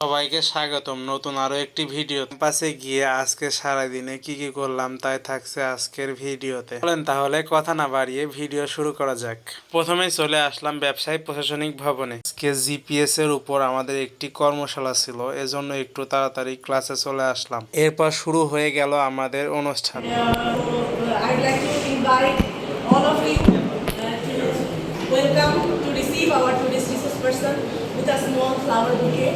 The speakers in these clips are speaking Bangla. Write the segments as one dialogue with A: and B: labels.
A: সবাইকে স্বাগতম নতুন আরো একটি ভিডিও। ক্যাম্পাসে গিয়ে আজকে সারাদিনে কি কি করলাম তাই থাকছে আজকের ভিডিওতে। বলেন তাহলে কথা না বাড়িয়ে ভিডিও শুরু করা যাক। প্রথমেই চলে আসলাম ব্যবসায়ী প্রশাসনিক ভবনে। আজকে জিপিএস এর উপর আমাদের একটি কর্মশালা ছিল, এজন্য একটু তাড়াতাড়ি ক্লাসে চলে আসলাম। এরপর শুরু হয়ে গেল আমাদের অনুষ্ঠান।
B: I'd like to invite all of you to welcome to receive our today's resource person with a small flower bouquet.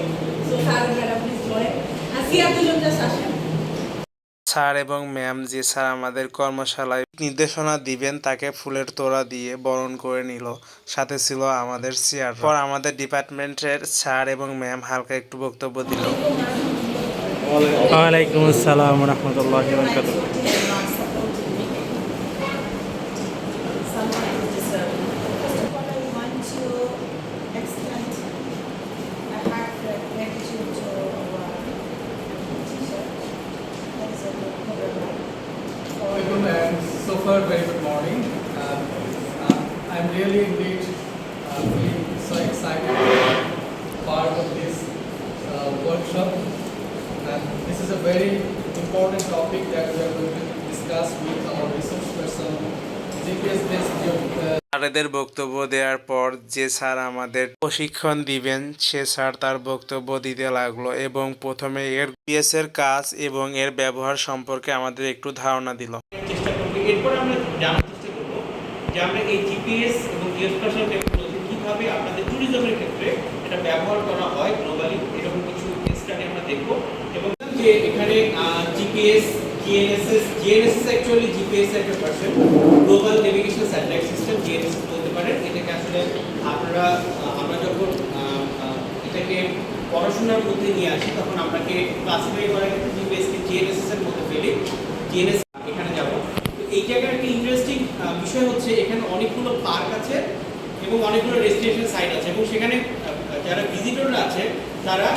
B: So, Farah madam, please join. And see you just আসেন।
A: স্যার এবং ম্যাম যে স্যার আমাদের কর্মশালায় নির্দেশনা দিবেন তাকে ফুলের তোড়া দিয়ে বরণ করে নিল। সাথে ছিল আমাদের চেয়ার। পর আমাদের ডিপার্টমেন্টের স্যার এবং ম্যাম হালকা একটু বক্তব্য দিল।
C: ওয়ালাইকুম আসসালাম রহমতুল্লাহি ওয়া বারাকাতুহু।
D: So far, very good morning. I'm really indeed feeling so excited to be part of this workshop. And this is a very important topic that we are going to discuss with our resource person, GPS-based
A: স্যারেদের বক্তব্য দেওয়ার পর যে স্যার আমাদের প্রশিক্ষণ দিবেন সে স্যার তার বক্তব্য দিতে লাগলো এবং প্রথমে এর জিপিএস এর কাজ এবং এর ব্যবহার সম্পর্কে আমাদের একটু ধারণা দিল।
E: চেষ্টা করব। এরপর আমরা জানার চেষ্টা করব যে আমরা এই জিপিএস এবং জিওস্পেশাল টেকনোলজি কিভাবে আপনাদের ট্যুরিজমের ক্ষেত্রে এটা ব্যবহার করা হয় গ্লোবালি, এরকম কিছু স্টাডি আমরা দেখব। এবং যে এখানে জিপিএস, জিএনএসএস অ্যাকচুয়ালি জিপিএস একটা version, global navigation satellite system, GNSS বলতে পারেন। এটাকে আসলে আপনারা আমরা যখন এটাকে পড়াশোনার মধ্যে নিয়ে আসি তখন আপনাকে ক্লাসিফাই করার ক্ষেত্রে জিপিএসকে জিএনএসএস এর মধ্যে ফেলি। জিএনএস এখানে যাব। তো এই জায়গার একটা ইন্টারেস্টিং বিষয় হচ্ছে এখানে অনেকগুলো পার্ক আছে এবং অনেকগুলো ডেস্টিনেশন সাইট আছে এবং সেখানে যারা ভিজিটররা আছে তারা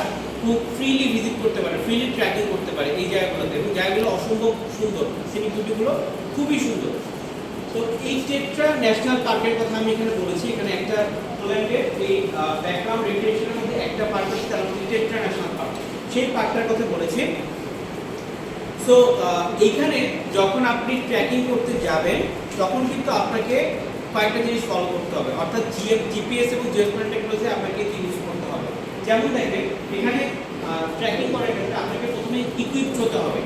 E: খুব ফ্রিলি ভিজিট করতে পারে, ফ্রিলি ট্র্যাকিং করতে পারে এই জায়গাগুলোতে, এবং জায়গাগুলো অসম্ভব সুন্দর, সিনিক বিউটিগুলো খুবই সুন্দর। তো এই টেট্রা ন্যাশনাল পার্কের কথা আমি এখানে বলেছি। এখানে একটা পোল্যান্ডে এই ব্যাকগ্রাউন্ড রেগুলেশনের মধ্যে একটা পার্ক আছে, তার মধ্যে টেট্রা ন্যাশনাল পার্ক, সেই পার্কটার কথা বলেছি। সো এইখানে যখন আপনি ট্র্যাকিং করতে যাবেন তখন কিন্তু আপনাকে কয়েকটা জিনিস ফলো করতে হবে, অর্থাৎ জিপিএস এবং জিওস্পেশাল টেকনোলজি আপনাকে ইউজ করতে হবে। যেমন দেখেন এখানে ট্র্যাকিং করার ক্ষেত্রে আপনাকে প্রথমে ইকুইপড হতে হবে।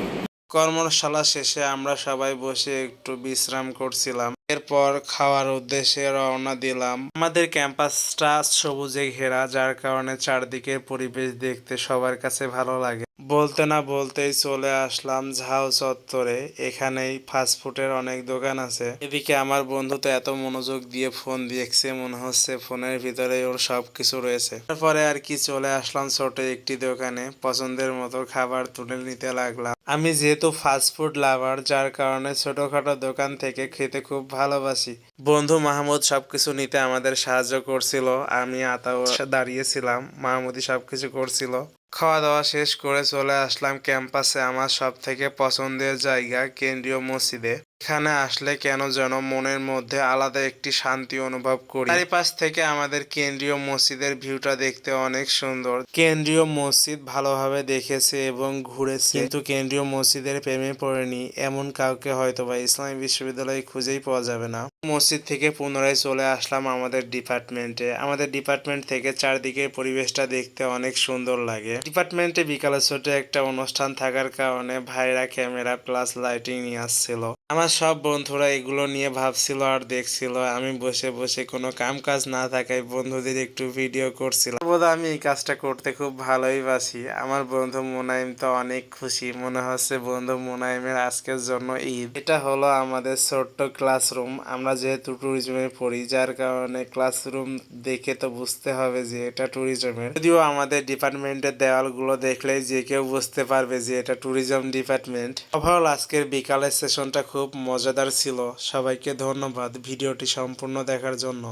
A: কর্মশালা শেষে আমরা সবাই বসে একটু বিশ্রাম করছিলাম। এরপর খাওয়ার উদ্দেশ্যে রওনা দিলাম। আমাদের ক্যাম্পাসটা সবুজে ঘেরা, যার কারণে চারদিকের পরিবেশ দেখতে সবার কাছে ভালো লাগে। বলতে না বলতেই চলে আসলাম ঝাউ চত্বরে। এখানেই ফাস্টফুডের অনেক দোকান আছে। এদিকে আমার বন্ধু তো এত মনোযোগ দিয়ে ফোন দেখছে, মনে হচ্ছে ফোনের ভিতরে ওর সবকিছু রয়েছে। তারপরে আর কি চলে আসলাম ছোট একটি দোকানে, পছন্দের মতো খাবার তুলে নিতে লাগলাম। আমি যেহেতু ফাস্টফুড লাভার, যার কারণে ছোটখাটো দোকান থেকে খেতে খুব ভালোবাসি। বন্ধু মাহমুদ সবকিছু নিতে আমাদের সাহায্য করছিল, আমি আতাও দাঁড়িয়েছিলাম, মাহমুদই সবকিছু করছিল। খাওয়া দাওয়া শেষ করে চলে আসলাম ক্যাম্পাসে আমার সব থেকে পছন্দের জায়গা কেন্দ্রীয় মসজিদে। এখানে আসলে কেন যেন মনের মধ্যে আলাদা একটি শান্তি অনুভব করি। চারিপাশ থেকে আমাদের কেন্দ্রীয় মসজিদের ভিউটা দেখতে অনেক সুন্দর। কেন্দ্রীয় মসজিদ ভালোভাবে দেখেছে এবং ঘুরেছে, কিন্তু কেন্দ্রীয় মসজিদের প্রেমে পড়েনি এমন কাউকে হয়তোবা ইসলামী বিশ্ববিদ্যালয়ে খুঁজেই পাওয়া যাবে না। মসজিদ থেকে পুনরায় চলে আসলাম আমাদের ডিপার্টমেন্টে। আমাদের ডিপার্টমেন্ট থেকে চারদিকের পরিবেশটা দেখতে অনেক সুন্দর লাগে। ডিপার্টমেন্টে বিকালে ছোট একটা অনুষ্ঠান থাকার কারণে ভাইরা ক্যামেরা প্লাস লাইটিং নিয়ে আসছিল। আমার সব বন্ধুরা এগুলো নিয়ে ভাবছিল আর দেখছিল। আমি বসে বসে কোনো কাম কাজ না থাকায় বন্ধুদের একটু ভিডিও করছিলাম। বোধহয় আমি এই কাজটা করতে খুব ভালোই বাসি। আমার বন্ধু মুনাইম তো অনেক খুশি, মনে হচ্ছে বন্ধু মুনাইমের আজকের জন্য ঈদ। এটা হলো আমাদের ছোট্ট ক্লাসরুম। আমরা যেহেতু ট্যুরিজমে পড়ি, যার কারণে ক্লাসরুম দেখে তো বুঝতে হবে যে এটা ট্যুরিজমের। যদিও আমাদের ডিপার্টমেন্টের দেওয়ালগুলো দেখলেই যে কেউ বুঝতে পারবে যে এটা ট্যুরিজম ডিপার্টমেন্ট। ওভারঅল আজকের বিকালের সেশনটা খুব মজাদার ছিল। সবাইকে ধন্যবাদ ভিডিওটি সম্পূর্ণ দেখার জন্য।